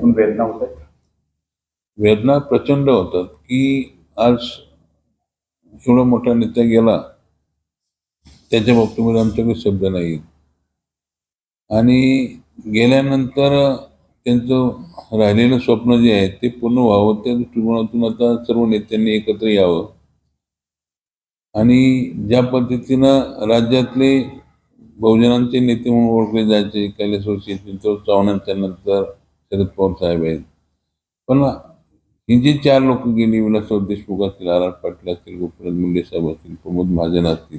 पण वेदना होत आहेत. वेदना प्रचंड होतात की आज एवढा मोठा नेता गेला, त्याच्या बाबतीमध्ये आमच्याकडे शब्द नाही. आणि गेल्यानंतर त्यांचं राहिलेलं स्वप्न जे आहे ते पूर्ण व्हावं, त्या दृष्टिकोनातून आता सर्व नेत्यांनी एकत्र यावं आणि ज्या पद्धतीनं राज्यातले बहुजनांचे नेते म्हणून ओळखले जायचे, कैलासवासी चव्हाणांच्या नंतर शरद पवार साहेब आहेत, पण ही जी 4 लोक गेली, विलासराव देशमुख असतील, आर आर पाटील असतील, गोपीनाथ मुंडे साहेब असतील, प्रमोद महाजन असतील,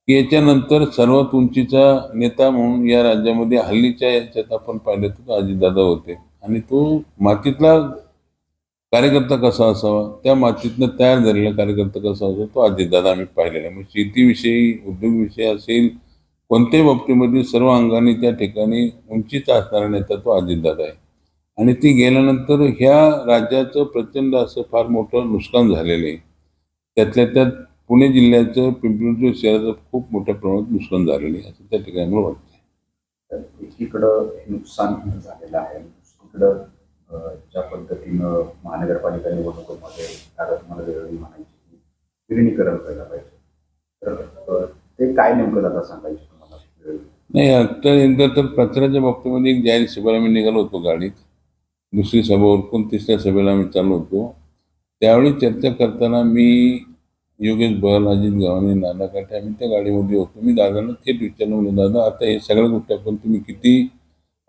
याच्यानंतर सर्वात उंचीचा नेता म्हणून या राज्यामध्ये हल्लीच्या याच्यात आपण पाहिलं तर अजितदादा होते. आणि तो मातीतला कार्यकर्ता कसा असावा, त्या मातीतनं तयार झालेला कार्यकर्ता कसा असावा, तो अजितदादा आम्ही पाहिलेला आहे. मग शेतीविषयी, उद्योगविषयी असेल, कोणत्याही बाबतीमध्ये सर्व अंगाने त्या ठिकाणी उंचीचा असणारा नेता तो अजितदादा आहे. आणि ती गेल्यानंतर ह्या राज्याचं प्रचंड असं फार मोठं नुकसान झालेलं आहे. त्यातल्या त्यात पुणे जिल्ह्याचं, पिंपरी शहराचं खूप मोठ्या प्रमाणात नुकसान झालेलं आहे असं त्या ठिकाणी मला वाटतं. एकीकडं नुकसान झालेलं आहे, दुसरीकडं ज्या पद्धतीनं महानगरपालिका निवडणुकीमध्ये आता तुम्हाला वेगळी म्हणायची विलिनीकरण करायला पाहिजे, तर ते काय नेमकं दादा सांगायचे तुम्हाला? नाही, आता एकदा तर कचऱ्याच्या बाबतीमध्ये एक जाहीर सभेला आम्ही निघालो होतो गाडीत. दुसरी सभा उरकून तिसऱ्या सभेला आम्ही चाललो होतो. त्यावेळी चर्चा करताना मी, योगेश बल, अजित गव्हाणे, नाना काटे आम्ही त्या गाडीमध्ये होतो. मी दादांना थेट विचारलं, म्हणून दादा आता हे सगळ्या गोष्टी आपण तुम्ही किती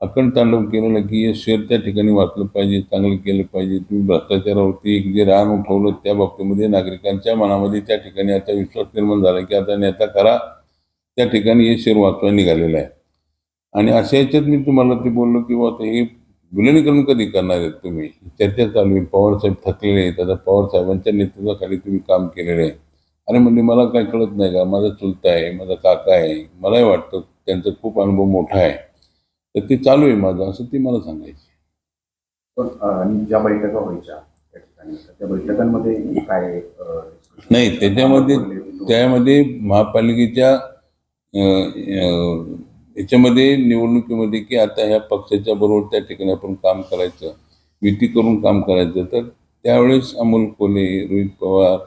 अखंड तांडव केलेलं की हे शहर त्या ठिकाणी वाचलं पाहिजे, चांगलं केलं पाहिजे, तुम्ही भ्रष्टाचारावरती एक जे रान उठवलं त्या बाबतीमध्ये नागरिकांच्या मनामध्ये त्या ठिकाणी आता विश्वास निर्माण झाला की आता नेता खरा त्या ठिकाणी हे शहर वाचवायला निघालेलं आहे. आणि अशा याच्यात मी तुम्हाला ते बोललो की आता हे विलिनीकरण कधी करणार आहेत तुम्ही, चर्चा चालू आहे. पवार साहेब थकलेले आहेत, आता पवार साहेबांच्या नेतृत्वाखाली तुम्ही काम केलेलं आहे. अरे म्हणजे मला काही कळत नाही का, माझा चुलता आहे, माझा काका आहे, मलाही वाटतं त्यांचा खूप अनुभव मोठा आहे, तर ते चालू आहे माझं, असं ती मला सांगायची. पण आणि ज्या बैठका व्हायच्या त्या ठिकाणी, त्या बैठकांमध्ये काय नाही, त्यामध्ये महापालिकेच्या याच्यामध्ये निवडणुकीमध्ये की आता ह्या पक्षाच्या बरोबर त्या ठिकाणी आपण काम करायचं, युती करून काम करायचं, तर त्यावेळेस अमोल कोल्हे, रोहित पवार,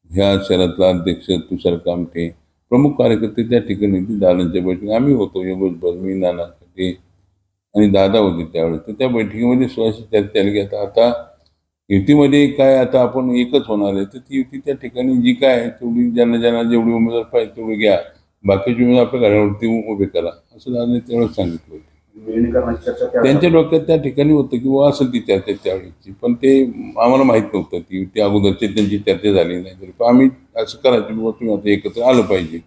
ह्या शहरातला अध्यक्ष तुषार कामटे, प्रमुख कार्यकर्ते त्या ठिकाणी दादांच्या बैठकी आम्ही होतो. योगेश बल, मी, नाना काटे आणि दादा होते त्यावेळेस. तर त्या बैठकीमध्ये स्वतःची चर्चा आली की आता युतीमध्ये काय, आता आपण एकच होणार आहे, तर ती युती त्या ठिकाणी जी काय आहे तेवढी ज्यांना जेवढी उमेदवार पाहिजे तेवढी घ्या, बाकीचे उमेदवार आपल्या घरावरती उभे करा, असं दादाने त्यावेळेस सांगितलं होतं. त्यांच्या डोक्यात त्या ठिकाणी होतं की व असेल ती चर्चा त्यावेळेची, पण ते आम्हाला माहीत नव्हतं. ती अगोदरची त्यांची चर्चा झाली नाही, तरी पण आम्ही असं करायचं बाबा तुम्ही आता एकत्र आलं पाहिजे.